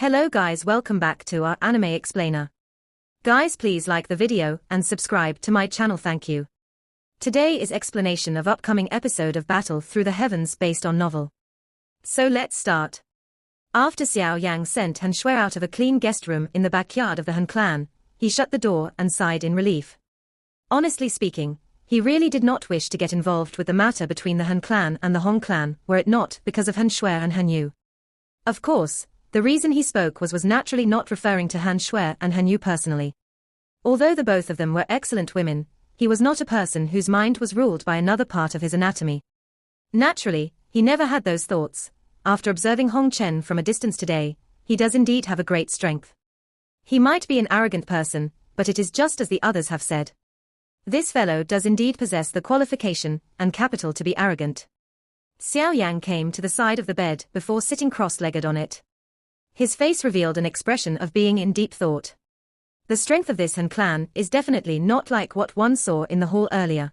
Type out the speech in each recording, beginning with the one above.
Hello guys, welcome back to our anime explainer. Guys, please like the video and subscribe to my channel, thank you. Today is explanation of upcoming episode of Battle Through the Heavens based on novel. So let's start. After Xiao Yan sent Han Shui out of a clean guest room in the backyard of the Han clan, he shut the door and sighed in relief. Honestly speaking, he really did not wish to get involved with the matter between the Han clan and the Hong clan were it not because of Han Shui and Han Yu. Of course, the reason he spoke was naturally not referring to Han Shui and Han Yu personally. Although the both of them were excellent women, he was not a person whose mind was ruled by another part of his anatomy. Naturally, he never had those thoughts. After observing Hong Chen from a distance today, he does indeed have a great strength. He might be an arrogant person, but it is just as the others have said. This fellow does indeed possess the qualification and capital to be arrogant. Xiao Yan came to the side of the bed before sitting cross-legged on it. His face revealed an expression of being in deep thought. The strength of this Han clan is definitely not like what one saw in the hall earlier.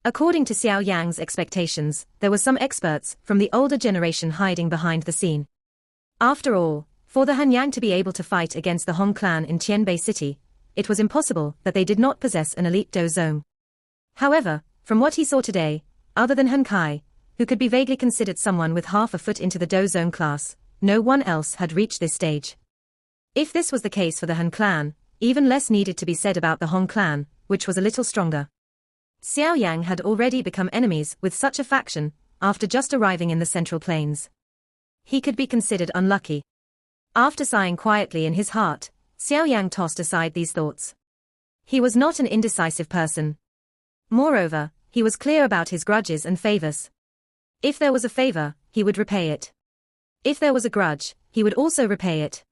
According to Xiao Yang's expectations, there were some experts from the older generation hiding behind the scene. After all, for the Han Yang to be able to fight against the Hong clan in Tianbei City, it was impossible that they did not possess an elite dozong. However, from what he saw today, other than Han Kai, who could be vaguely considered someone with half a foot into the dozong class, no one else had reached this stage. If this was the case for the Han clan, even less needed to be said about the Hong clan, which was a little stronger. Xiao Yang had already become enemies with such a faction, after just arriving in the Central Plains. He could be considered unlucky. After sighing quietly in his heart, Xiao Yang tossed aside these thoughts. He was not an indecisive person. Moreover, he was clear about his grudges and favors. If there was a favor, he would repay it. If there was a grudge, he would also repay it.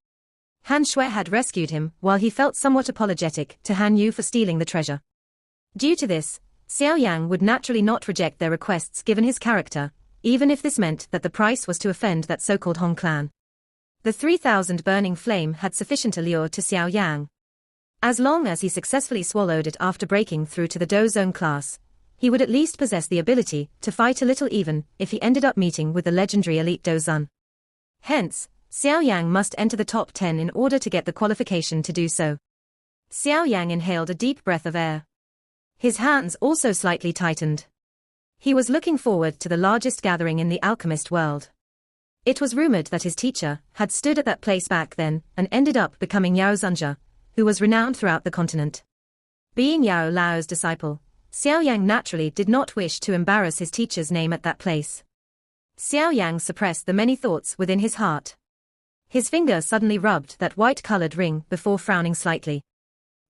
Han Shui had rescued him while he felt somewhat apologetic to Han Yu for stealing the treasure. Due to this, Xiao Yang would naturally not reject their requests given his character, even if this meant that the price was to offend that so-called Hong clan. The 3,000 burning flame had sufficient allure to Xiao Yang. As long as he successfully swallowed it after breaking through to the dozong class, he would at least possess the ability to fight a little even if he ended up meeting with the legendary elite dozon. Hence, Xiao Yang must enter the top 10 in order to get the qualification to do so. Xiao Yang inhaled a deep breath of air. His hands also slightly tightened. He was looking forward to the largest gathering in the alchemist world. It was rumored that his teacher had stood at that place back then and ended up becoming Yao Zunjia, who was renowned throughout the continent. Being Yao Lao's disciple, Xiao Yang naturally did not wish to embarrass his teacher's name at that place. Xiao Yang suppressed the many thoughts within his heart. His finger suddenly rubbed that white-colored ring before frowning slightly.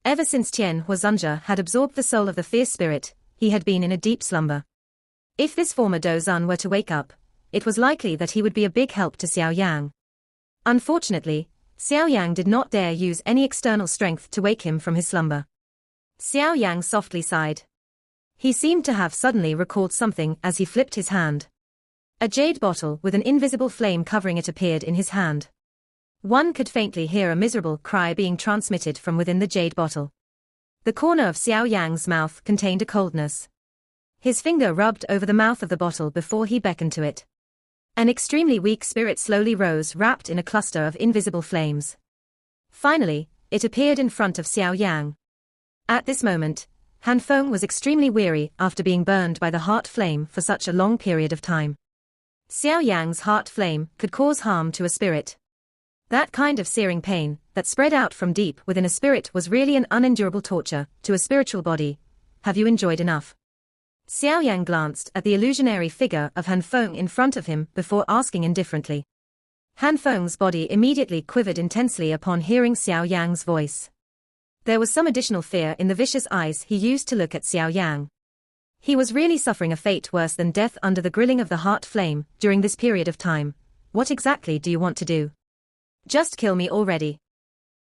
Ever since Tian Huazunjia had absorbed the soul of the fierce spirit, he had been in a deep slumber. If this former dozon were to wake up, it was likely that he would be a big help to Xiao Yang. Unfortunately, Xiao Yang did not dare use any external strength to wake him from his slumber. Xiao Yang softly sighed. He seemed to have suddenly recalled something as he flipped his hand. A jade bottle with an invisible flame covering it appeared in his hand. One could faintly hear a miserable cry being transmitted from within the jade bottle. The corner of Xiao Yang's mouth contained a coldness. His finger rubbed over the mouth of the bottle before he beckoned to it. An extremely weak spirit slowly rose, wrapped in a cluster of invisible flames. Finally, it appeared in front of Xiao Yang. At this moment, Han Feng was extremely weary after being burned by the heart flame for such a long period of time. Xiao Yang's heart flame could cause harm to a spirit. That kind of searing pain that spread out from deep within a spirit was really an unendurable torture to a spiritual body. Have you enjoyed enough? Xiao Yang glanced at the illusionary figure of Han Feng in front of him before asking indifferently. Han Feng's body immediately quivered intensely upon hearing Xiao Yang's voice. There was some additional fear in the vicious eyes he used to look at Xiao Yang. He was really suffering a fate worse than death under the grilling of the heart flame during this period of time. What exactly do you want to do? Just kill me already.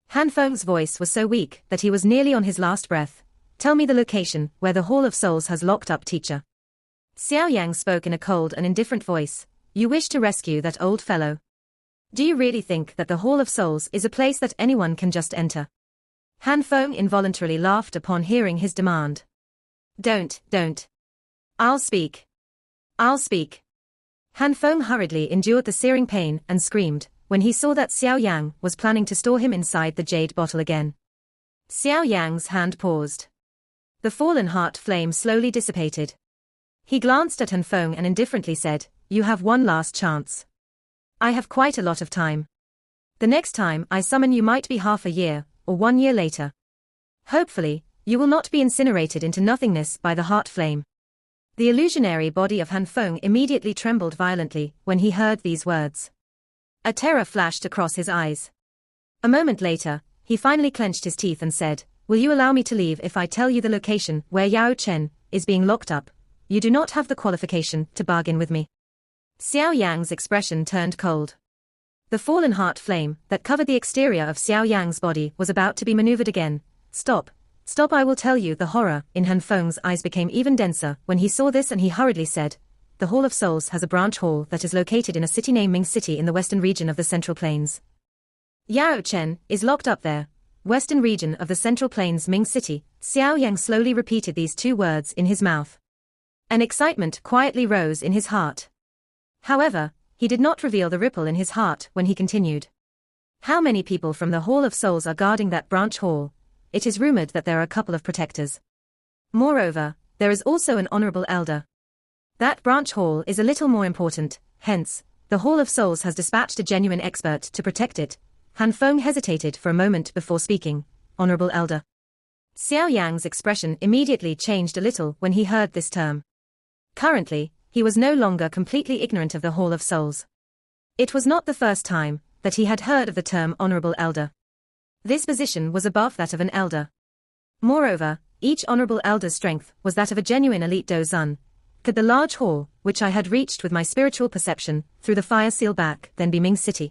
Han Feng's voice was so weak that he was nearly on his last breath. Tell me the location where the Hall of Souls has locked up, teacher. Xiao Yang spoke in a cold and indifferent voice. You wish to rescue that old fellow? Do you really think that the Hall of Souls is a place that anyone can just enter? Han Feng involuntarily laughed upon hearing his demand. Don't. I'll speak. Han Feng hurriedly endured the searing pain and screamed, when he saw that Xiao Yang was planning to store him inside the jade bottle again. Xiao Yang's hand paused. The fallen heart flame slowly dissipated. He glanced at Han Feng and indifferently said, "You have one last chance. I have quite a lot of time. The next time I summon you might be half a year, or 1 year later. Hopefully, you will not be incinerated into nothingness by the heart flame." The illusionary body of Han Feng immediately trembled violently when he heard these words. A terror flashed across his eyes. A moment later, he finally clenched his teeth and said, "Will you allow me to leave if I tell you the location where Yao Chen is being locked up? You do not have the qualification to bargain with me." Xiao Yang's expression turned cold. The fallen heart flame that covered the exterior of Xiao Yang's body was about to be maneuvered again. "Stop. Stop, I will tell you." The horror in Han Feng's eyes became even denser when he saw this, and he hurriedly said, "The Hall of Souls has a branch hall that is located in a city named Ming City in the western region of the Central Plains. Yao Chen is locked up there. Western region of the Central Plains, Ming City." Xiao Yang slowly repeated these 2 words in his mouth. An excitement quietly rose in his heart. However, he did not reveal the ripple in his heart when he continued. "How many people from the Hall of Souls are guarding that branch hall? It is rumored that there are a couple of protectors. Moreover, there is also an honorable elder. That branch hall is a little more important, hence, the Hall of Souls has dispatched a genuine expert to protect it." Han Feng hesitated for a moment before speaking. "Honorable elder." Xiao Yang's expression immediately changed a little when he heard this term. Currently, he was no longer completely ignorant of the Hall of Souls. It was not the first time that he had heard of the term honorable elder. This position was above that of an elder. Moreover, each honorable elder's strength was that of a genuine elite dozun. Could the large hall, which I had reached with my spiritual perception through the fire seal back, then be Ming City?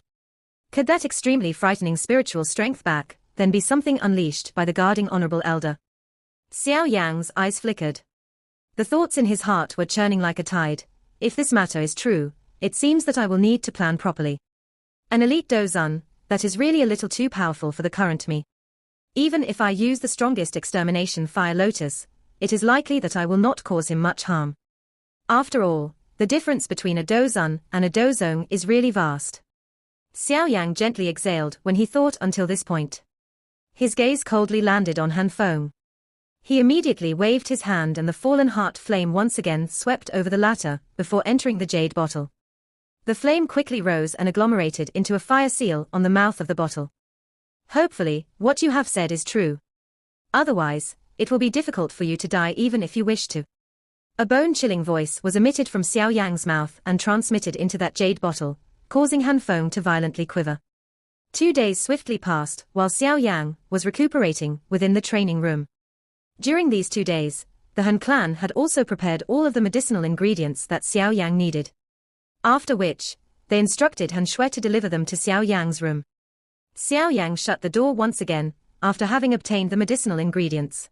Could that extremely frightening spiritual strength back then be something unleashed by the guarding honorable elder? Xiao Yang's eyes flickered. The thoughts in his heart were churning like a tide. If this matter is true, it seems that I will need to plan properly. An elite dozun, that is really a little too powerful for the current me. Even if I use the strongest extermination fire lotus, it is likely that I will not cause him much harm. After all, the difference between a dozun and a dozong is really vast. Xiao Yang gently exhaled when he thought until this point. His gaze coldly landed on Han Feng. He immediately waved his hand and the fallen heart flame once again swept over the latter before entering the jade bottle. The flame quickly rose and agglomerated into a fire seal on the mouth of the bottle. "Hopefully, what you have said is true. Otherwise, it will be difficult for you to die even if you wish to." A bone-chilling voice was emitted from Xiao Yang's mouth and transmitted into that jade bottle, causing Han Feng to violently quiver. 2 days swiftly passed while Xiao Yang was recuperating within the training room. During these 2 days, the Han clan had also prepared all of the medicinal ingredients that Xiao Yang needed. After which, they instructed Han Shui to deliver them to Xiao Yang's room. Xiao Yang shut the door once again, after having obtained the medicinal ingredients.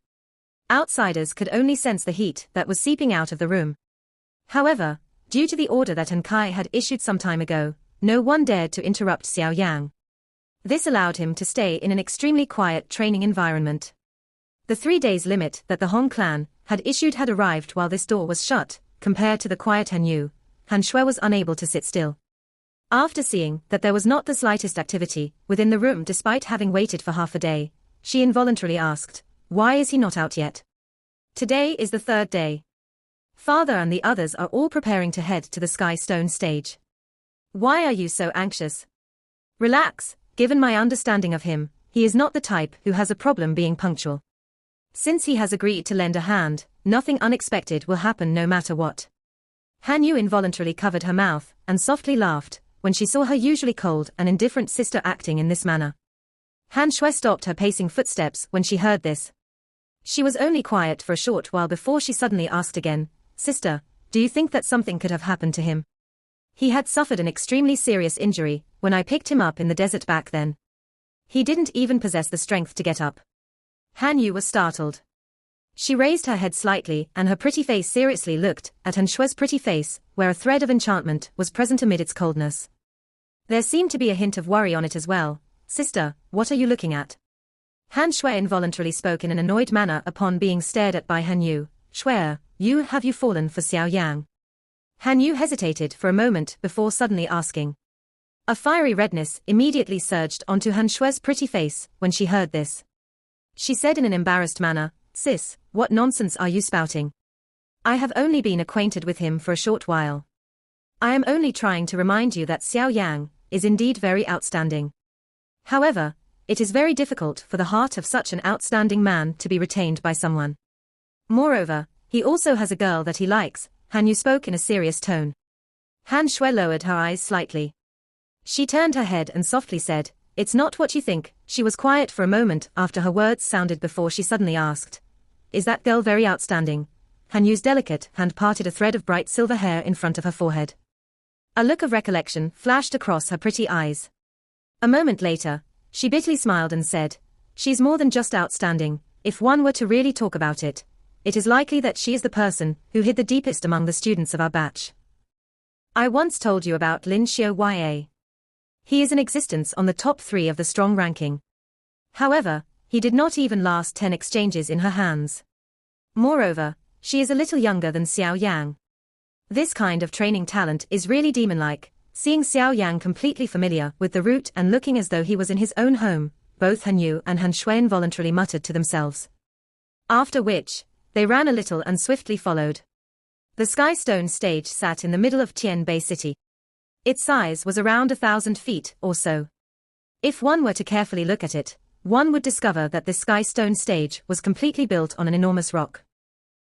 Outsiders could only sense the heat that was seeping out of the room. However, due to the order that Han Kai had issued some time ago, no one dared to interrupt Xiao Yang. This allowed him to stay in an extremely quiet training environment. The 3 days limit that the Hong clan had issued had arrived while this door was shut. Compared to the quiet Han Yu, Han Shui was unable to sit still. After seeing that there was not the slightest activity within the room despite having waited for half a day, she involuntarily asked, "Why is he not out yet? Today is the 3rd day. Father and the others are all preparing to head to the Sky Stone stage. Why are you so anxious?" "Relax, given my understanding of him, he is not the type who has a problem being punctual. Since he has agreed to lend a hand, nothing unexpected will happen no matter what." Han Yu involuntarily covered her mouth and softly laughed when she saw her usually cold and indifferent sister acting in this manner. Han Shui stopped her pacing footsteps when she heard this. She was only quiet for a short while before she suddenly asked again, "Sister, do you think that something could have happened to him? He had suffered an extremely serious injury when I picked him up in the desert back then. He didn't even possess the strength to get up." Han Yu was startled. She raised her head slightly and her pretty face seriously looked at Han Shui's pretty face, where a thread of enchantment was present amid its coldness. There seemed to be a hint of worry on it as well. "Sister, what are you looking at?" Han Shui involuntarily spoke in an annoyed manner upon being stared at by Han Yu. "Shui, have you fallen for Xiao Yang?" Han Yu hesitated for a moment before suddenly asking. A fiery redness immediately surged onto Han Shue's pretty face when she heard this. She said in an embarrassed manner, "Sis, what nonsense are you spouting? I have only been acquainted with him for a short while. I am only trying to remind you that Xiao Yang is indeed very outstanding. However, it is very difficult for the heart of such an outstanding man to be retained by someone. Moreover, he also has a girl that he likes." Han Yu spoke in a serious tone. Han Shui lowered her eyes slightly. She turned her head and softly said, "It's not what you think." She was quiet for a moment after her words sounded before she suddenly asked, "Is that girl very outstanding?" Han Yu's delicate hand parted a thread of bright silver hair in front of her forehead. A look of recollection flashed across her pretty eyes. A moment later, she bitterly smiled and said, "She's more than just outstanding. If one were to really talk about it, it is likely that she is the person who hid the deepest among the students of our batch. I once told you about Lin Xiao Ya. He is in existence on the top 3 of the strong ranking. However, he did not even last 10 exchanges in her hands. Moreover, she is a little younger than Xiao Yang. This kind of training talent is really demon-like." Seeing Xiao Yang completely familiar with the route and looking as though he was in his own home, both Han Yu and Han Shui involuntarily muttered to themselves. After which, they ran a little and swiftly followed. The Sky Stone stage sat in the middle of Tianbei City. Its size was around 1,000 feet or so. If one were to carefully look at it, one would discover that this Sky Stone stage was completely built on an enormous rock.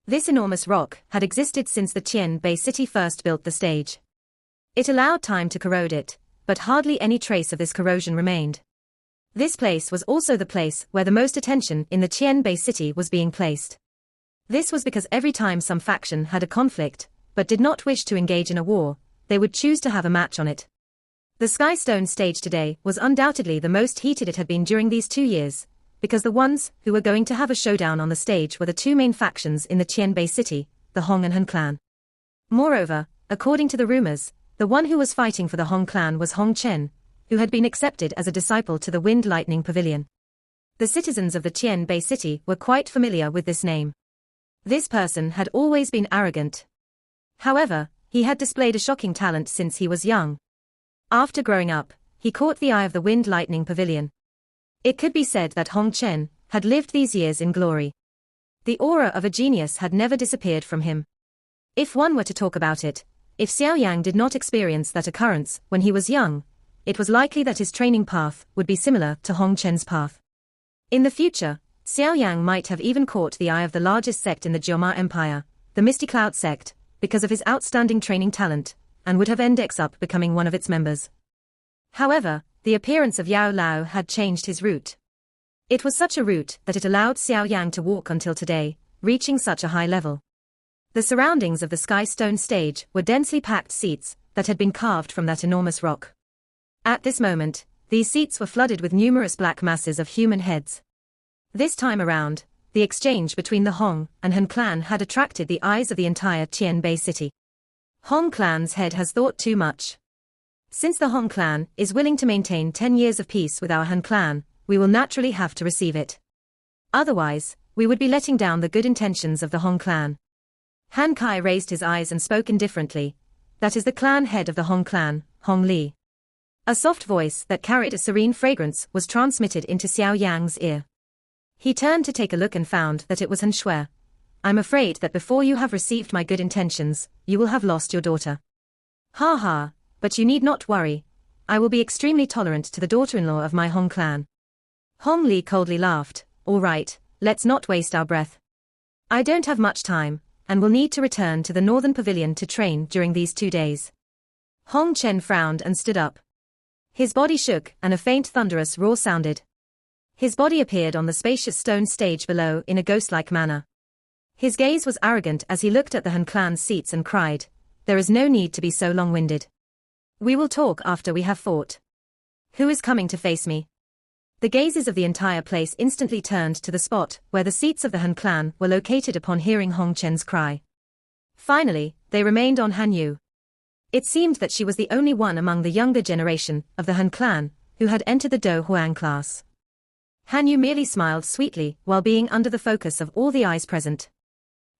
This enormous rock had existed since the Tianbei City first built the stage. It allowed time to corrode it, but hardly any trace of this corrosion remained. This place was also the place where the most attention in the Tianbei City was being placed. This was because every time some faction had a conflict, but did not wish to engage in a war, they would choose to have a match on it. The Sky Stone stage today was undoubtedly the most heated it had been during these 2 years, because the ones who were going to have a showdown on the stage were the 2 main factions in the Tianbei City, the Hong and Han clan. Moreover, according to the rumors, the one who was fighting for the Hong clan was Hong Chen, who had been accepted as a disciple to the Wind Lightning Pavilion. The citizens of the Tianbei City were quite familiar with this name. This person had always been arrogant. However, he had displayed a shocking talent since he was young. After growing up, he caught the eye of the Wind Lightning Pavilion. It could be said that Hong Chen had lived these years in glory. The aura of a genius had never disappeared from him. If one were to talk about it, if Xiao Yang did not experience that occurrence when he was young, it was likely that his training path would be similar to Hong Chen's path. In the future, Xiao Yang might have even caught the eye of the largest sect in the Jioma Empire, the Misty Cloud sect, because of his outstanding training talent, and would have ended up becoming one of its members. However, the appearance of Yao Lao had changed his route. It was such a route that it allowed Xiao Yang to walk until today, reaching such a high level. The surroundings of the Sky Stone stage were densely packed seats that had been carved from that enormous rock. At this moment, these seats were flooded with numerous black masses of human heads. This time around, the exchange between the Hong and Han clan had attracted the eyes of the entire Tianbei City. Hong clan's head has thought too much. Since the Hong clan is willing to maintain 10 years of peace with our Han clan, we will naturally have to receive it. Otherwise, we would be letting down the good intentions of the Hong clan. Han Kai raised his eyes and spoke indifferently. That is the clan head of the Hong clan, Hong Li. A soft voice that carried a serene fragrance was transmitted into Xiao Yang's ear. He turned to take a look and found that it was Han Shui. "I'm afraid that before you have received my good intentions, you will have lost your daughter." "Ha ha, but you need not worry. I will be extremely tolerant to the daughter-in-law of my Hong clan." Hong Li coldly laughed. "All right, let's not waste our breath. I don't have much time, and will need to return to the Northern Pavilion to train during these 2 days. Hong Chen frowned and stood up. His body shook and a faint thunderous roar sounded. His body appeared on the spacious stone stage below in a ghost-like manner. His gaze was arrogant as he looked at the Han clan's seats and cried, "There is no need to be so long-winded. We will talk after we have fought. Who is coming to face me?" The gazes of the entire place instantly turned to the spot where the seats of the Han clan were located upon hearing Hong Chen's cry. Finally, they remained on Han Yu. It seemed that she was the only one among the younger generation of the Han clan who had entered the Do Huang class. Han Yu merely smiled sweetly while being under the focus of all the eyes present.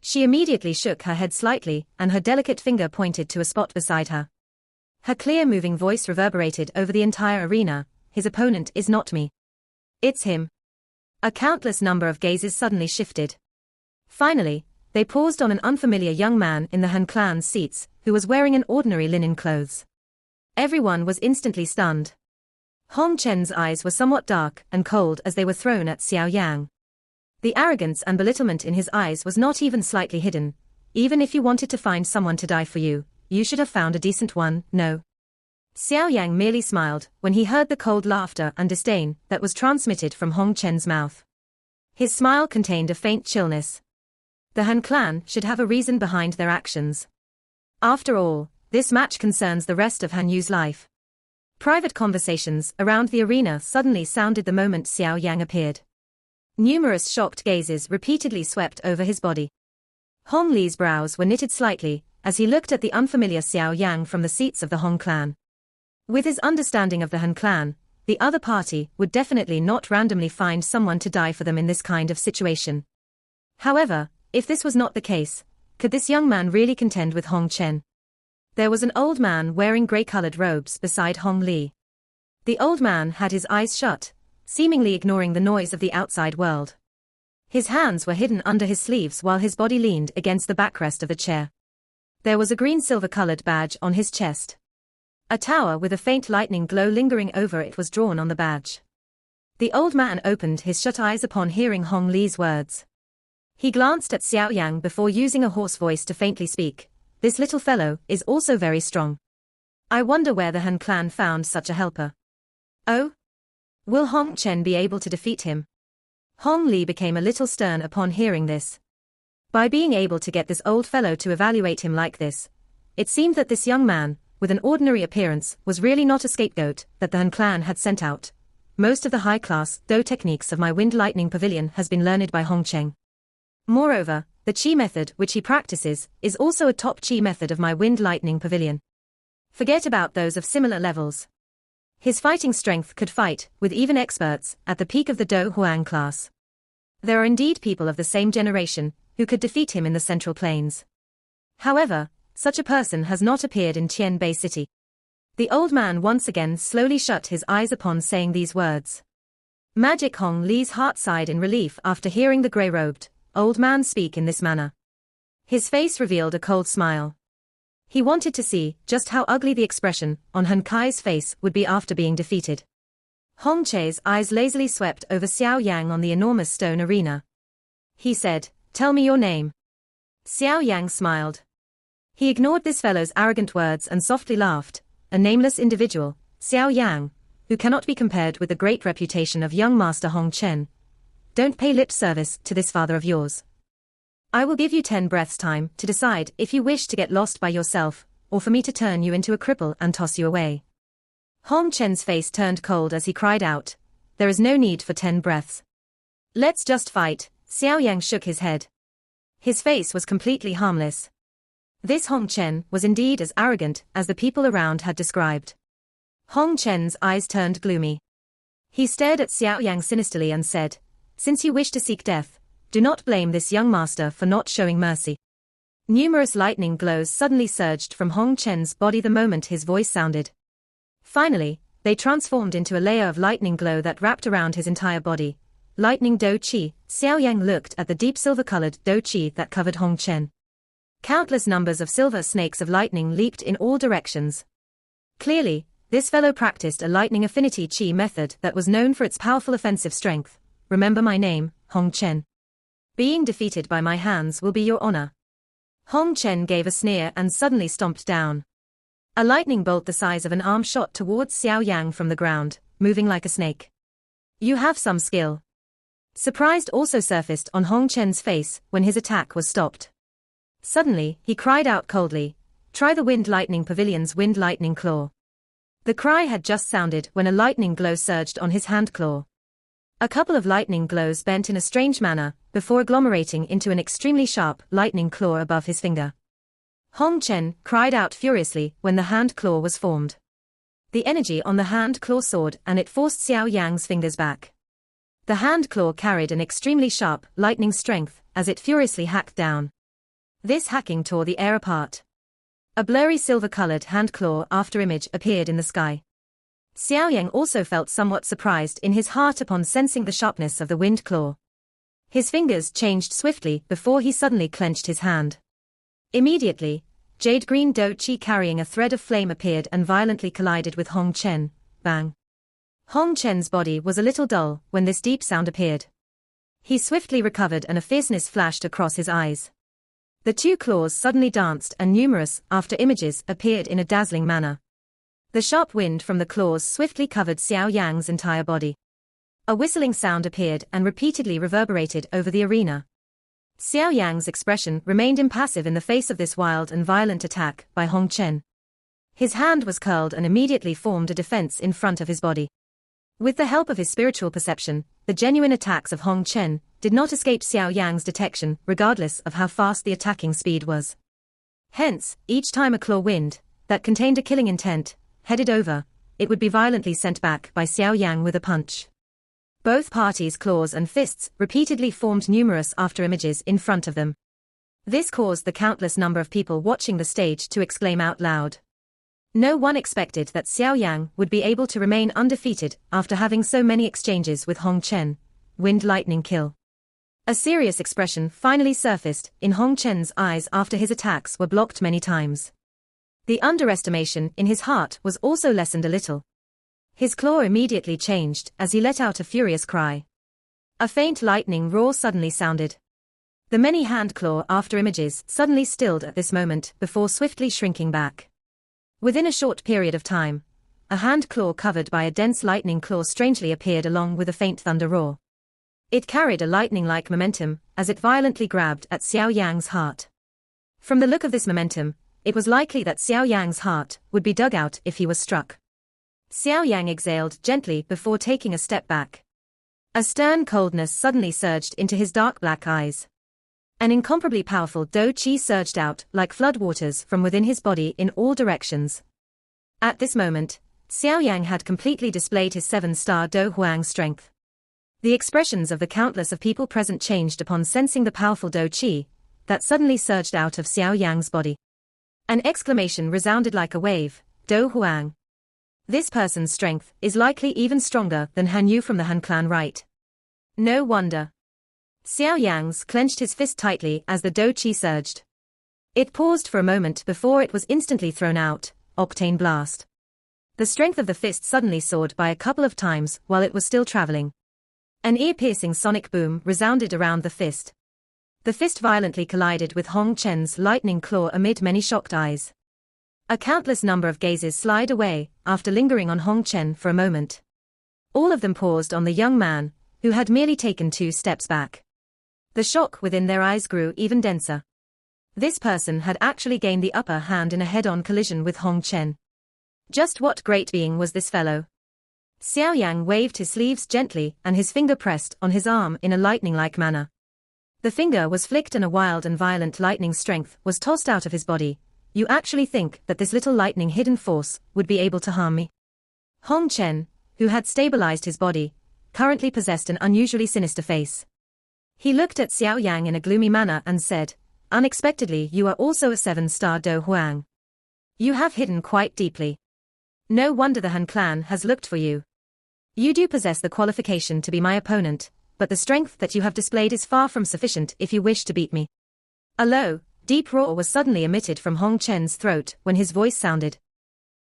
She immediately shook her head slightly and her delicate finger pointed to a spot beside her. Her clear moving voice reverberated over the entire arena. His opponent is not me. It's him. A countless number of gazes suddenly shifted. Finally, they paused on an unfamiliar young man in the Han clan's seats, who was wearing an ordinary linen clothes. Everyone was instantly stunned. Hong Chen's eyes were somewhat dark and cold as they were thrown at Xiao Yang. The arrogance and belittlement in his eyes was not even slightly hidden. Even if you wanted to find someone to die for you, you should have found a decent one, no? Xiao Yang merely smiled when he heard the cold laughter and disdain that was transmitted from Hong Chen's mouth. His smile contained a faint chillness. The Han clan should have a reason behind their actions. After all, this match concerns the rest of Han Yu's life. Private conversations around the arena suddenly sounded the moment Xiao Yang appeared. Numerous shocked gazes repeatedly swept over his body. Hong Li's brows were knitted slightly as he looked at the unfamiliar Xiao Yang from the seats of the Hong clan. With his understanding of the Han clan, the other party would definitely not randomly find someone to die for them in this kind of situation. However, if this was not the case, could this young man really contend with Hong Chen? There was an old man wearing grey-colored robes beside Hong Li. The old man had his eyes shut, seemingly ignoring the noise of the outside world. His hands were hidden under his sleeves while his body leaned against the backrest of the chair. There was a green silver-colored badge on his chest. A tower with a faint lightning glow lingering over it was drawn on the badge. The old man opened his shut eyes upon hearing Hong Li's words. He glanced at Xiao Yang before using a hoarse voice to faintly speak. This little fellow is also very strong. I wonder where the Han clan found such a helper. Oh? Will Hong Chen be able to defeat him? Hong Li became a little stern upon hearing this. By being able to get this old fellow to evaluate him like this, it seemed that this young man, with an ordinary appearance, was really not a scapegoat that the Han clan had sent out. Most of the high-class Do techniques of my Wind Lightning Pavilion has been learned by Hong Chen. Moreover, the Qi method which he practices is also a top Qi method of my Wind Lightning Pavilion. Forget about those of similar levels. His fighting strength could fight with even experts at the peak of the Do Huang class. There are indeed people of the same generation who could defeat him in the Central Plains. However, such a person has not appeared in Tianbei City. The old man once again slowly shut his eyes upon saying these words. Magic. Hong Li's heart sighed in relief after hearing the grey-robed old man speak in this manner. His face revealed a cold smile. He wanted to see just how ugly the expression on Han Kai's face would be after being defeated. Hong Che's eyes lazily swept over Xiao Yang on the enormous stone arena. He said, "Tell me your name." Xiao Yang smiled. He ignored this fellow's arrogant words and softly laughed. A nameless individual, Xiao Yang, who cannot be compared with the great reputation of young master Hong Chen. Don't pay lip service to this father of yours. I will give you 10 breaths time to decide if you wish to get lost by yourself, or for me to turn you into a cripple and toss you away. Hong Chen's face turned cold as he cried out, "There is no need for 10 breaths. Let's just fight." Xiao Yang shook his head. His face was completely harmless. This Hong Chen was indeed as arrogant as the people around had described. Hong Chen's eyes turned gloomy. He stared at Xiao Yang sinisterly and said, "Since you wish to seek death, do not blame this young master for not showing mercy." Numerous lightning glows suddenly surged from Hong Chen's body the moment his voice sounded. Finally, they transformed into a layer of lightning glow that wrapped around his entire body. Lightning Do Qi. Xiao Yang looked at the deep silver-colored Do Qi that covered Hong Chen. Countless numbers of silver snakes of lightning leaped in all directions. Clearly, this fellow practiced a lightning affinity Qi method that was known for its powerful offensive strength. Remember my name, Hong Chen. Being defeated by my hands will be your honor. Hong Chen gave a sneer and suddenly stomped down. A lightning bolt the size of an arm shot towards Xiao Yang from the ground, moving like a snake. You have some skill. Surprise also surfaced on Hong Chen's face when his attack was stopped. Suddenly, he cried out coldly, "Try the Wind Lightning Pavilion's Wind Lightning Claw." The cry had just sounded when a lightning glow surged on his hand claw. A couple of lightning glows bent in a strange manner, before agglomerating into an extremely sharp lightning claw above his finger. Hong Chen cried out furiously when the hand claw was formed. The energy on the hand claw soared and it forced Xiao Yang's fingers back. The hand claw carried an extremely sharp lightning strength as it furiously hacked down. This hacking tore the air apart. A blurry silver-colored hand-claw after-image appeared in the sky. Xiao Yan also felt somewhat surprised in his heart upon sensing the sharpness of the winged claw. His fingers changed swiftly before he suddenly clenched his hand. Immediately, jade-green Do Chi carrying a thread of flame appeared and violently collided with Hong Chen. Bang! Hong Chen's body was a little dull when this deep sound appeared. He swiftly recovered and a fierceness flashed across his eyes. The two claws suddenly danced and numerous after-images appeared in a dazzling manner. The sharp wind from the claws swiftly covered Xiao Yang's entire body. A whistling sound appeared and repeatedly reverberated over the arena. Xiao Yang's expression remained impassive in the face of this wild and violent attack by Hong Chen. His hand was curled and immediately formed a defense in front of his body. With the help of his spiritual perception, the genuine attacks of Hong Chen did not escape Xiao Yang's detection regardless of how fast the attacking speed was. Hence, each time a claw wind, that contained a killing intent, headed over, it would be violently sent back by Xiao Yang with a punch. Both parties' claws and fists repeatedly formed numerous after-images in front of them. This caused the countless number of people watching the stage to exclaim out loud. No one expected that Xiao Yang would be able to remain undefeated after having so many exchanges with Hong Chen. Wind lightning kill. A serious expression finally surfaced in Hong Chen's eyes after his attacks were blocked many times. The underestimation in his heart was also lessened a little. His claw immediately changed as he let out a furious cry. A faint lightning roar suddenly sounded. The many hand claw after-images suddenly stilled at this moment before swiftly shrinking back. Within a short period of time, a hand claw covered by a dense lightning claw strangely appeared along with a faint thunder roar. It carried a lightning-like momentum as it violently grabbed at Xiao Yang's heart. From the look of this momentum, it was likely that Xiao Yang's heart would be dug out if he was struck. Xiao Yang exhaled gently before taking a step back. A stern coldness suddenly surged into his dark black eyes. An incomparably powerful Do Chi surged out like floodwaters from within his body in all directions. At this moment, Xiao Yang had completely displayed his 7-star Do Huang strength. The expressions of the countless of people present changed upon sensing the powerful Do Chi that suddenly surged out of Xiao Yang's body. An exclamation resounded like a wave, Do Huang. This person's strength is likely even stronger than Han Yu from the Han clan, right? No wonder. Xiao Yang's clenched his fist tightly as the Do Chi surged. It paused for a moment before it was instantly thrown out, Octane Blast. The strength of the fist suddenly soared by a couple of times while it was still traveling. An ear-piercing sonic boom resounded around the fist. The fist violently collided with Hong Chen's lightning claw amid many shocked eyes. A countless number of gazes slid away after lingering on Hong Chen for a moment. All of them paused on the young man, who had merely taken 2 steps back. The shock within their eyes grew even denser. This person had actually gained the upper hand in a head-on collision with Hong Chen. Just what great being was this fellow? Xiao Yang waved his sleeves gently and his finger pressed on his arm in a lightning-like manner. The finger was flicked and a wild and violent lightning strength was tossed out of his body. You actually think that this little lightning hidden force would be able to harm me? Hong Chen, who had stabilized his body, currently possessed an unusually sinister face. He looked at Xiao Yang in a gloomy manner and said, "Unexpectedly, you are also a 7-star Do Huang. You have hidden quite deeply. No wonder the Han clan has looked for you. You do possess the qualification to be my opponent, but the strength that you have displayed is far from sufficient if you wish to beat me." A low, deep roar was suddenly emitted from Hong Chen's throat when his voice sounded.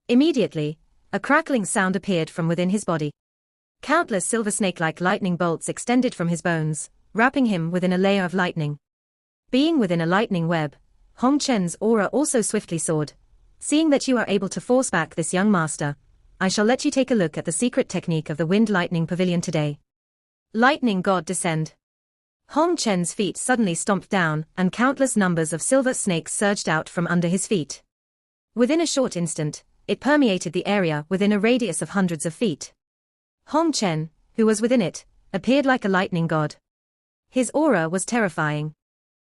Immediately, a crackling sound appeared from within his body. Countless silver snake-like lightning bolts extended from his bones, wrapping him within a layer of lightning. Being within a lightning web, Hong Chen's aura also swiftly soared. "Seeing that you are able to force back this young master, I shall let you take a look at the secret technique of the Wind Lightning Pavilion today." Lightning God descend. Hong Chen's feet suddenly stomped down and countless numbers of silver snakes surged out from under his feet. Within a short instant, it permeated the area within a radius of hundreds of feet. Hong Chen, who was within it, appeared like a lightning god. His aura was terrifying.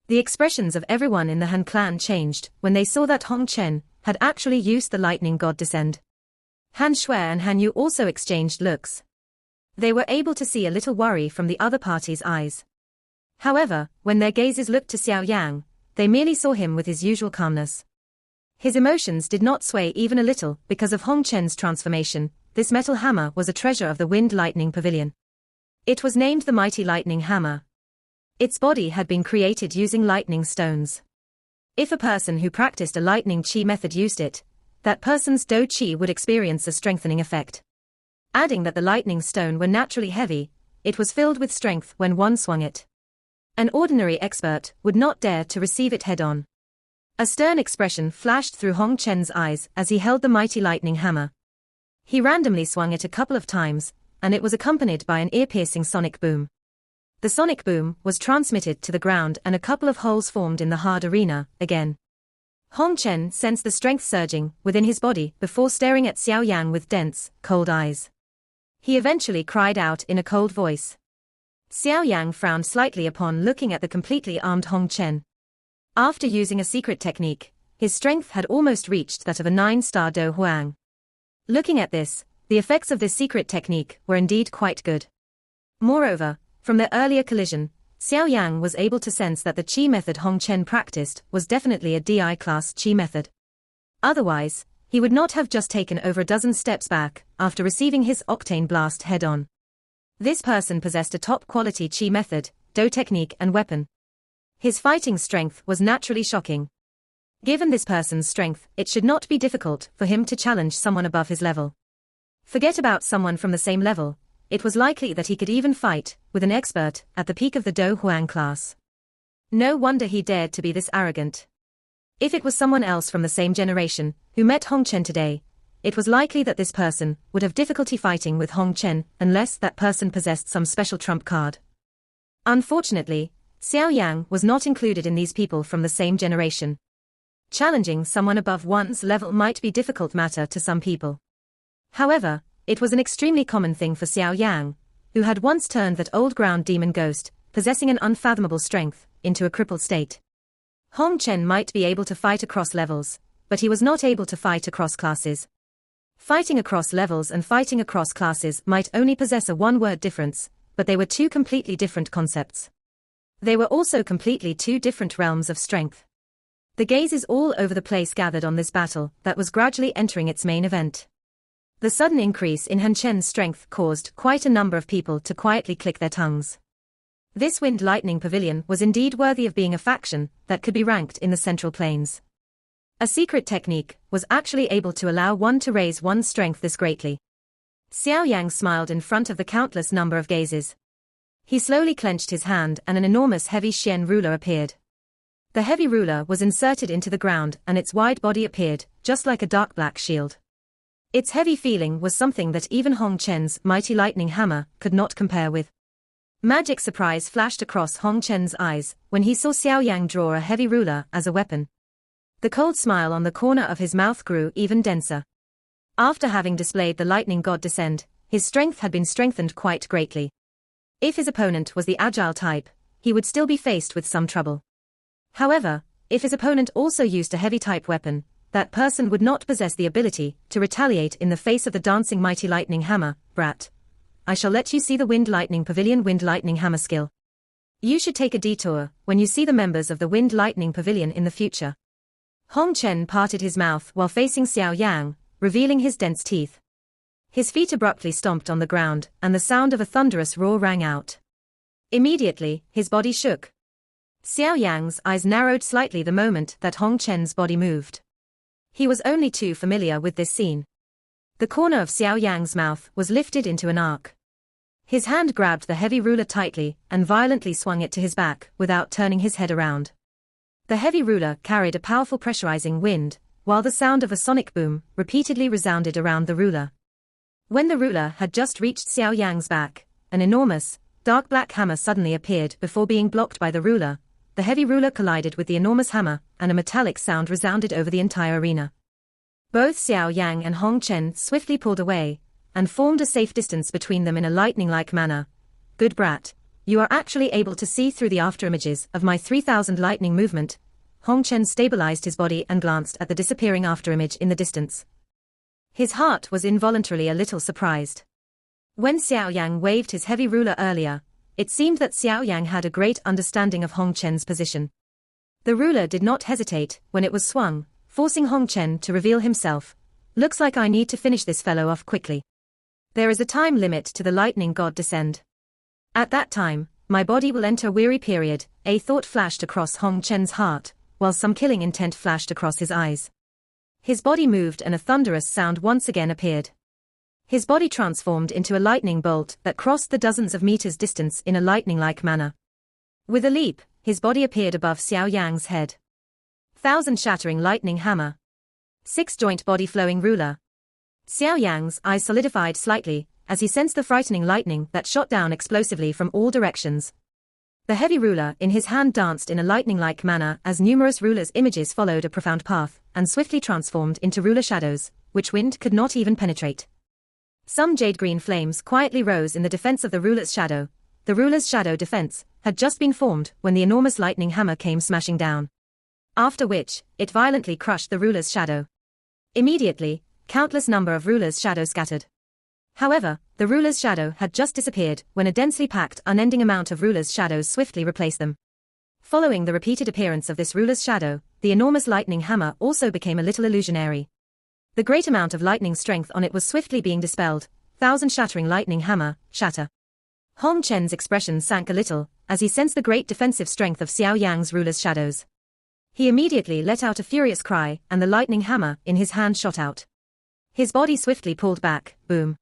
The expressions of everyone in the Han clan changed when they saw that Hong Chen had actually used the lightning god descend. Han Shui and Han Yu also exchanged looks. They were able to see a little worry from the other party's eyes. However, when their gazes looked to Xiao Yang, they merely saw him with his usual calmness. His emotions did not sway even a little because of Hong Chen's transformation. This metal hammer was a treasure of the Wind Lightning Pavilion. It was named the Mighty Lightning Hammer. Its body had been created using lightning stones. If a person who practiced a lightning chi method used it, that person's do chi would experience a strengthening effect. Adding that the lightning stone were naturally heavy, it was filled with strength when one swung it. An ordinary expert would not dare to receive it head-on. A stern expression flashed through Hong Chen's eyes as he held the mighty lightning hammer. He randomly swung it a couple of times, and it was accompanied by an ear-piercing sonic boom. The sonic boom was transmitted to the ground and a couple of holes formed in the hard arena, again. Hong Chen sensed the strength surging within his body before staring at Xiao Yan with dense, cold eyes. He eventually cried out in a cold voice. Xiao Yan frowned slightly upon looking at the completely armed Hong Chen. After using a secret technique, his strength had almost reached that of a 9-star Do Huang. Looking at this, the effects of this secret technique were indeed quite good. Moreover, from their earlier collision, Xiao Yang was able to sense that the Qi method Hong Chen practiced was definitely a DI class Qi method. Otherwise, he would not have just taken over a dozen steps back after receiving his octane blast head-on. This person possessed a top-quality Qi method, Do technique and weapon. His fighting strength was naturally shocking. Given this person's strength, it should not be difficult for him to challenge someone above his level. Forget about someone from the same level, it was likely that he could even fight with an expert at the peak of the Do Huang class. No wonder he dared to be this arrogant. If it was someone else from the same generation who met Hong Chen today, it was likely that this person would have difficulty fighting with Hong Chen unless that person possessed some special trump card. Unfortunately, Xiao Yang was not included in these people from the same generation. Challenging someone above one's level might be a difficult matter to some people. However, it was an extremely common thing for Xiao Yang, who had once turned that old ground demon ghost, possessing an unfathomable strength, into a crippled state. Hong Chen might be able to fight across levels, but he was not able to fight across classes. Fighting across levels and fighting across classes might only possess a one-word difference, but they were two completely different concepts. They were also completely two different realms of strength. The gazes all over the place gathered on this battle that was gradually entering its main event. The sudden increase in Hong Chen's strength caused quite a number of people to quietly click their tongues. This Wind Lightning Pavilion was indeed worthy of being a faction that could be ranked in the Central Plains. A secret technique was actually able to allow one to raise one's strength this greatly. Xiao Yang smiled in front of the countless number of gazes. He slowly clenched his hand and an enormous heavy Xian ruler appeared. The heavy ruler was inserted into the ground and its wide body appeared, just like a dark black shield. Its heavy feeling was something that even Hong Chen's mighty lightning hammer could not compare with. Magic surprise flashed across Hong Chen's eyes when he saw Xiao Yang draw a heavy ruler as a weapon. The cold smile on the corner of his mouth grew even denser. After having displayed the lightning god descend, his strength had been strengthened quite greatly. If his opponent was the agile type, he would still be faced with some trouble. However, if his opponent also used a heavy type weapon, that person would not possess the ability to retaliate in the face of the dancing mighty lightning hammer. Brat, I shall let you see the Wind Lightning Pavilion Wind Lightning Hammer skill. You should take a detour when you see the members of the Wind Lightning Pavilion in the future. Hong Chen parted his mouth while facing Xiao Yang, revealing his dense teeth. His feet abruptly stomped on the ground, and the sound of a thunderous roar rang out. Immediately, his body shook. Xiao Yang's eyes narrowed slightly the moment that Hong Chen's body moved. He was only too familiar with this scene. The corner of Xiao Yang's mouth was lifted into an arc. His hand grabbed the heavy ruler tightly and violently swung it to his back without turning his head around. The heavy ruler carried a powerful pressurizing wind, while the sound of a sonic boom repeatedly resounded around the ruler. When the ruler had just reached Xiao Yang's back, an enormous, dark black hammer suddenly appeared before being blocked by the ruler. The heavy ruler collided with the enormous hammer, and a metallic sound resounded over the entire arena. Both Xiao Yang and Hong Chen swiftly pulled away, and formed a safe distance between them in a lightning-like manner. Good brat, you are actually able to see through the afterimages of my 3000 lightning movement. Hong Chen stabilized his body and glanced at the disappearing afterimage in the distance. His heart was involuntarily a little surprised. When Xiao Yang waved his heavy ruler earlier, it seemed that Xiao Yang had a great understanding of Hong Chen's position. The ruler did not hesitate when it was swung, forcing Hong Chen to reveal himself. Looks like I need to finish this fellow off quickly. There is a time limit to the lightning god descend. At that time, my body will enter a weary period, a thought flashed across Hong Chen's heart, while some killing intent flashed across his eyes. His body moved and a thunderous sound once again appeared. His body transformed into a lightning bolt that crossed the dozens of meters distance in a lightning-like manner. With a leap, his body appeared above Xiao Yang's head. 1,000-shattering lightning hammer. 6-joint body flowing ruler. Xiao Yang's eyes solidified slightly, as he sensed the frightening lightning that shot down explosively from all directions. The heavy ruler in his hand danced in a lightning-like manner as numerous rulers' images followed a profound path, and swiftly transformed into ruler shadows, which wind could not even penetrate. Some jade-green flames quietly rose in the defense of the ruler's shadow. The ruler's shadow defense had just been formed when the enormous lightning hammer came smashing down. After which, it violently crushed the ruler's shadow. Immediately, countless number of rulers' shadows scattered. However, the ruler's shadow had just disappeared when a densely packed, unending amount of rulers' shadows swiftly replaced them. Following the repeated appearance of this ruler's shadow, the enormous lightning hammer also became a little illusionary. The great amount of lightning strength on it was swiftly being dispelled. 1,000-shattering lightning hammer, shatter. Hong Chen's expression sank a little, as he sensed the great defensive strength of Xiao Yang's ruler's shadows. He immediately let out a furious cry, and the lightning hammer in his hand shot out. His body swiftly pulled back, boom.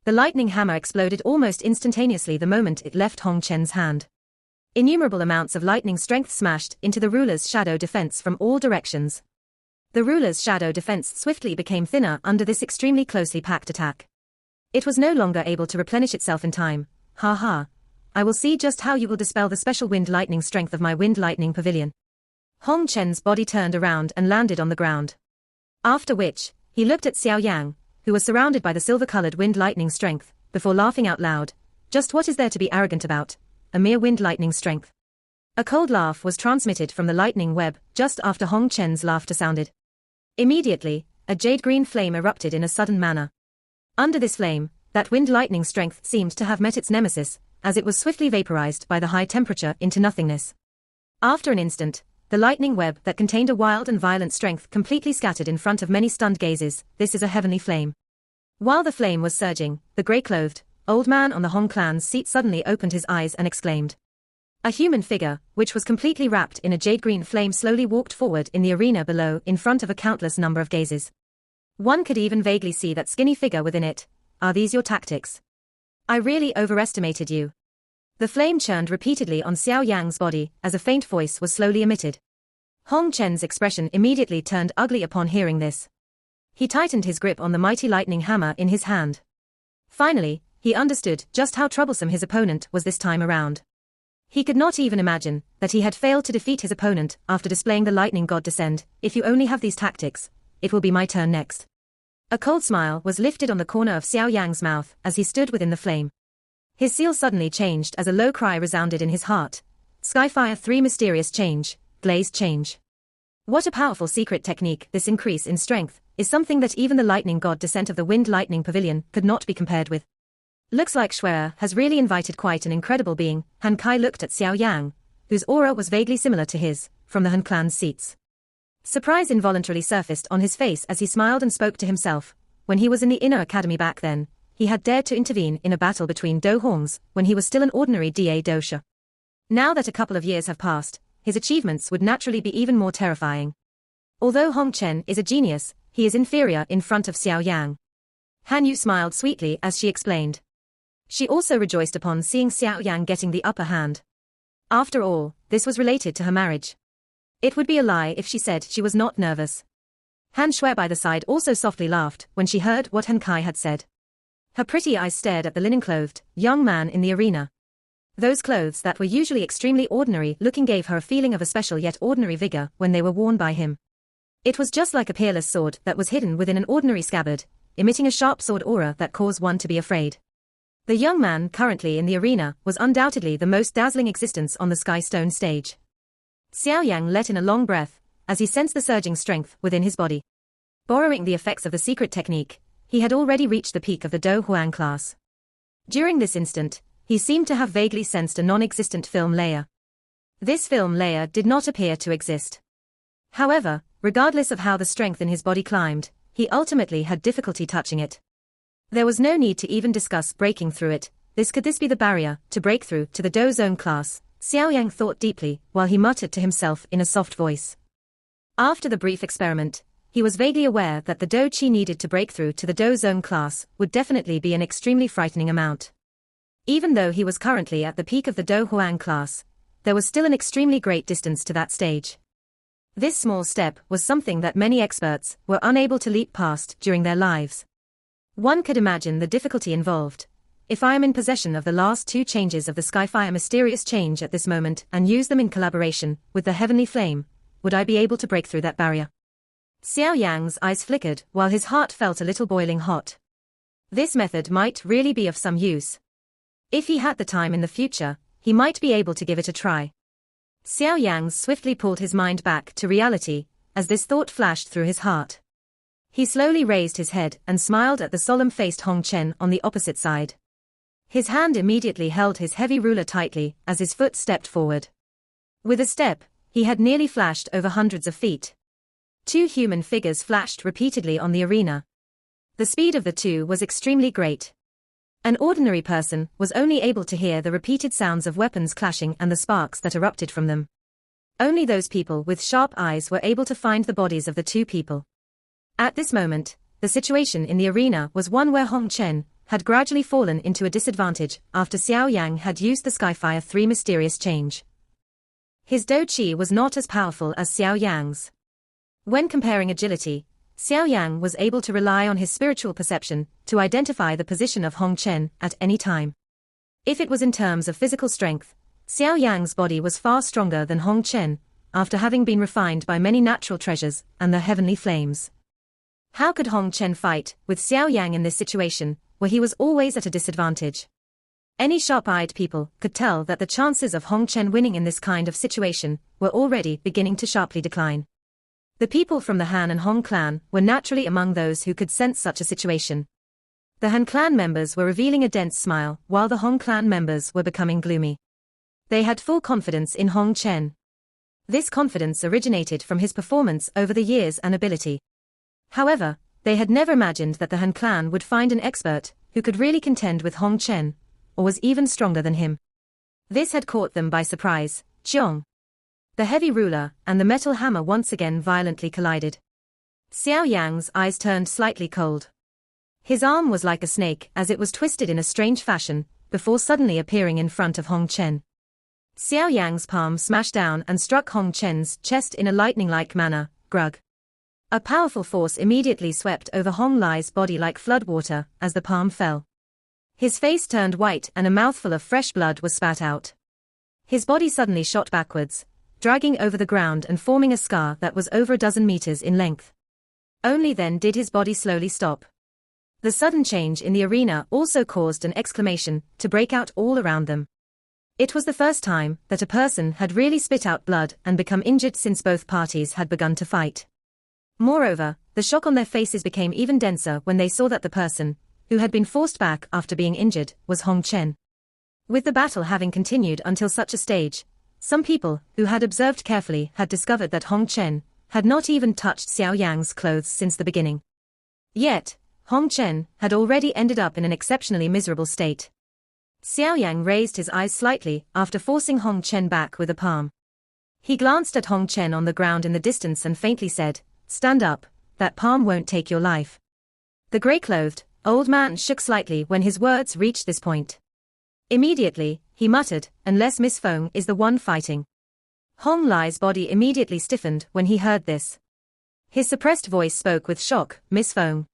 The lightning hammer exploded almost instantaneously the moment it left Hong Chen's hand. Innumerable amounts of lightning strength smashed into the ruler's shadow defense from all directions. The ruler's shadow defense swiftly became thinner under this extremely closely packed attack. It was no longer able to replenish itself in time. Ha ha. I will see just how you will dispel the special wind lightning strength of my wind lightning pavilion. Hong Chen's body turned around and landed on the ground. After which, he looked at Xiao Yang, who was surrounded by the silver-colored wind lightning strength, before laughing out loud. Just what is there to be arrogant about? A mere wind lightning strength. A cold laugh was transmitted from the lightning web just after Hong Chen's laughter sounded. Immediately, a jade-green flame erupted in a sudden manner. Under this flame, that wind lightning strength seemed to have met its nemesis, as it was swiftly vaporized by the high temperature into nothingness. After an instant, the lightning web that contained a wild and violent strength completely scattered in front of many stunned gazes. This is a heavenly flame. While the flame was surging, the grey-clothed, old man on the Hong clan's seat suddenly opened his eyes and exclaimed. A human figure, which was completely wrapped in a jade-green flame, slowly walked forward in the arena below in front of a countless number of gazes. One could even vaguely see that skinny figure within it. Are these your tactics? I really overestimated you. The flame churned repeatedly on Xiao Yang's body as a faint voice was slowly emitted. Hong Chen's expression immediately turned ugly upon hearing this. He tightened his grip on the mighty lightning hammer in his hand. Finally, he understood just how troublesome his opponent was this time around. He could not even imagine that he had failed to defeat his opponent after displaying the lightning god descend. If you only have these tactics, it will be my turn next. A cold smile was lifted on the corner of Xiao Yang's mouth as he stood within the flame. His seal suddenly changed as a low cry resounded in his heart. Skyfire 3 mysterious change, glazed change. What a powerful secret technique. This increase in strength is something that even the lightning god descent of the wind lightning pavilion could not be compared with. Looks like Shuer has really invited quite an incredible being. Han Kai looked at Xiao Yang, whose aura was vaguely similar to his, from the Han clan's seats. Surprise involuntarily surfaced on his face as he smiled and spoke to himself. When he was in the inner academy back then, he had dared to intervene in a battle between Do Hongs when he was still an ordinary Da Dosha. Now that a couple of years have passed, his achievements would naturally be even more terrifying. Although Hong Chen is a genius, he is inferior in front of Xiao Yang. Han Yu smiled sweetly as she explained. She also rejoiced upon seeing Xiao Yang getting the upper hand. After all, this was related to her marriage. It would be a lie if she said she was not nervous. Han Shuer by the side also softly laughed when she heard what Han Kai had said. Her pretty eyes stared at the linen-clothed young man in the arena. Those clothes that were usually extremely ordinary-looking gave her a feeling of a special yet ordinary vigor when they were worn by him. It was just like a peerless sword that was hidden within an ordinary scabbard, emitting a sharp sword aura that caused one to be afraid. The young man currently in the arena was undoubtedly the most dazzling existence on the Sky Stone stage. Xiao Yang let in a long breath, as he sensed the surging strength within his body. Borrowing the effects of the secret technique, he had already reached the peak of the Do Huang class. During this instant, he seemed to have vaguely sensed a non-existent film layer. This film layer did not appear to exist. However, regardless of how the strength in his body climbed, he ultimately had difficulty touching it. There was no need to even discuss breaking through it. Could this be the barrier to break through to the Do Zone class? Xiao Yan thought deeply, while he muttered to himself in a soft voice. After the brief experiment, he was vaguely aware that the Do Chi needed to break through to the Do Zone class would definitely be an extremely frightening amount. Even though he was currently at the peak of the Do Huang class, there was still an extremely great distance to that stage. This small step was something that many experts were unable to leap past during their lives. One could imagine the difficulty involved. If I am in possession of the last two changes of the Skyfire mysterious change at this moment and use them in collaboration with the heavenly flame, would I be able to break through that barrier? Xiao Yang's eyes flickered while his heart felt a little boiling hot. This method might really be of some use. If he had the time in the future, he might be able to give it a try. Xiao Yang swiftly pulled his mind back to reality as this thought flashed through his heart. He slowly raised his head and smiled at the solemn-faced Hong Chen on the opposite side. His hand immediately held his heavy ruler tightly as his foot stepped forward. With a step, he had nearly flashed over hundreds of feet. Two human figures flashed repeatedly on the arena. The speed of the two was extremely great. An ordinary person was only able to hear the repeated sounds of weapons clashing and the sparks that erupted from them. Only those people with sharp eyes were able to find the bodies of the two people. At this moment, the situation in the arena was one where Hong Chen had gradually fallen into a disadvantage after Xiao Yang had used the Skyfire 3 mysterious change. His Do Chi was not as powerful as Xiao Yang's. When comparing agility, Xiao Yang was able to rely on his spiritual perception to identify the position of Hong Chen at any time. If it was in terms of physical strength, Xiao Yang's body was far stronger than Hong Chen, after having been refined by many natural treasures and the heavenly flames. How could Hong Chen fight with Xiao Yang in this situation, where he was always at a disadvantage? Any sharp-eyed people could tell that the chances of Hong Chen winning in this kind of situation were already beginning to sharply decline. The people from the Han and Hong clan were naturally among those who could sense such a situation. The Han clan members were revealing a dense smile while the Hong clan members were becoming gloomy. They had full confidence in Hong Chen. This confidence originated from his performance over the years and ability. However, they had never imagined that the Han clan would find an expert who could really contend with Hong Chen, or was even stronger than him. This had caught them by surprise. Jiang. The heavy ruler and the metal hammer once again violently collided. Xiao Yang's eyes turned slightly cold. His arm was like a snake as it was twisted in a strange fashion, before suddenly appearing in front of Hong Chen. Xiao Yang's palm smashed down and struck Hong Chen's chest in a lightning-like manner. Grug. A powerful force immediately swept over Hong Lai's body like floodwater as the palm fell. His face turned white and a mouthful of fresh blood was spat out. His body suddenly shot backwards, dragging over the ground and forming a scar that was over a dozen meters in length. Only then did his body slowly stop. The sudden change in the arena also caused an exclamation to break out all around them. It was the first time that a person had really spit out blood and become injured since both parties had begun to fight. Moreover, the shock on their faces became even denser when they saw that the person, who had been forced back after being injured, was Hong Chen. With the battle having continued until such a stage, some people who had observed carefully had discovered that Hong Chen had not even touched Xiao Yang's clothes since the beginning. Yet, Hong Chen had already ended up in an exceptionally miserable state. Xiao Yang raised his eyes slightly after forcing Hong Chen back with a palm. He glanced at Hong Chen on the ground in the distance and faintly said, "Stand up, that palm won't take your life." The grey-clothed old man shook slightly when his words reached this point. Immediately, he muttered, "Unless Miss Feng is the one fighting." Hong Lai's body immediately stiffened when he heard this. His suppressed voice spoke with shock, "Miss Feng?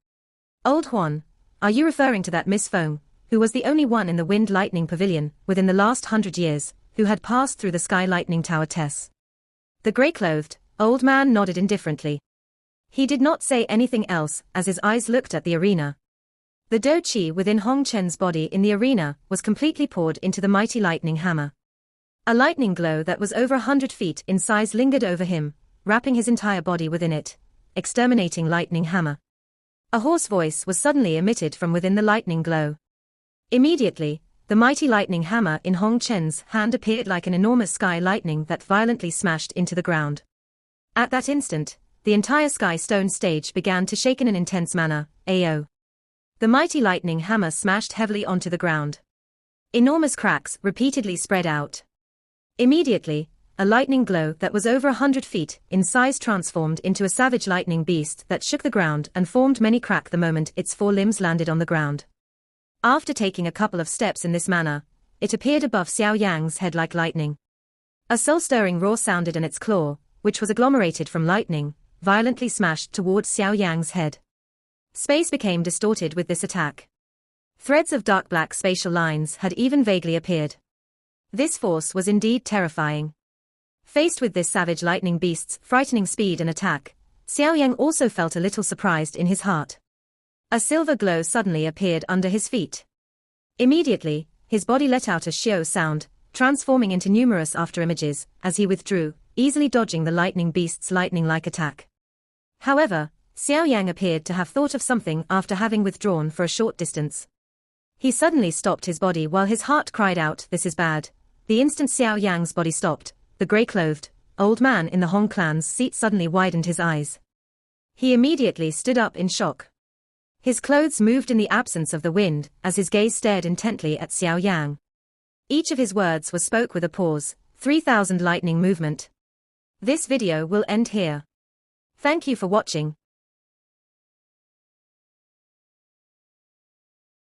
Old Huan, are you referring to that Miss Feng, who was the only one in the Wind Lightning Pavilion within the last 100 years, who had passed through the Sky Lightning Tower tests?" The grey-clothed old man nodded indifferently. He did not say anything else as his eyes looked at the arena. The Do Chi within Hong Chen's body in the arena was completely poured into the mighty lightning hammer. A lightning glow that was over 100 feet in size lingered over him, wrapping his entire body within it, exterminating lightning hammer. A hoarse voice was suddenly emitted from within the lightning glow. Immediately, the mighty lightning hammer in Hong Chen's hand appeared like an enormous sky lightning that violently smashed into the ground. At that instant, the entire sky stone stage began to shake in an intense manner. AO. The mighty lightning hammer smashed heavily onto the ground. Enormous cracks repeatedly spread out. Immediately, a lightning glow that was over 100 feet in size transformed into a savage lightning beast that shook the ground and formed many cracks the moment its four limbs landed on the ground. After taking a couple of steps in this manner, it appeared above Xiao Yan's head like lightning. A soul-stirring roar sounded and its claw, which was agglomerated from lightning, violently smashed towards Xiao Yan's head. Space became distorted with this attack. Threads of dark black spatial lines had even vaguely appeared. This force was indeed terrifying. Faced with this savage lightning beast's frightening speed and attack, Xiao Yan also felt a little surprised in his heart. A silver glow suddenly appeared under his feet. Immediately, his body let out a Xiao sound, transforming into numerous afterimages, as he withdrew, easily dodging the lightning beast's lightning-like attack. However, Xiao Yan appeared to have thought of something after having withdrawn for a short distance. He suddenly stopped his body while his heart cried out, "This is bad." The instant Xiao Yan's body stopped, the grey-clothed, old man in the Hong clan's seat suddenly widened his eyes. He immediately stood up in shock. His clothes moved in the absence of the wind as his gaze stared intently at Xiao Yan. Each of his words was spoke with a pause, 3,000 lightning movement. This video will end here. Thank you for watching.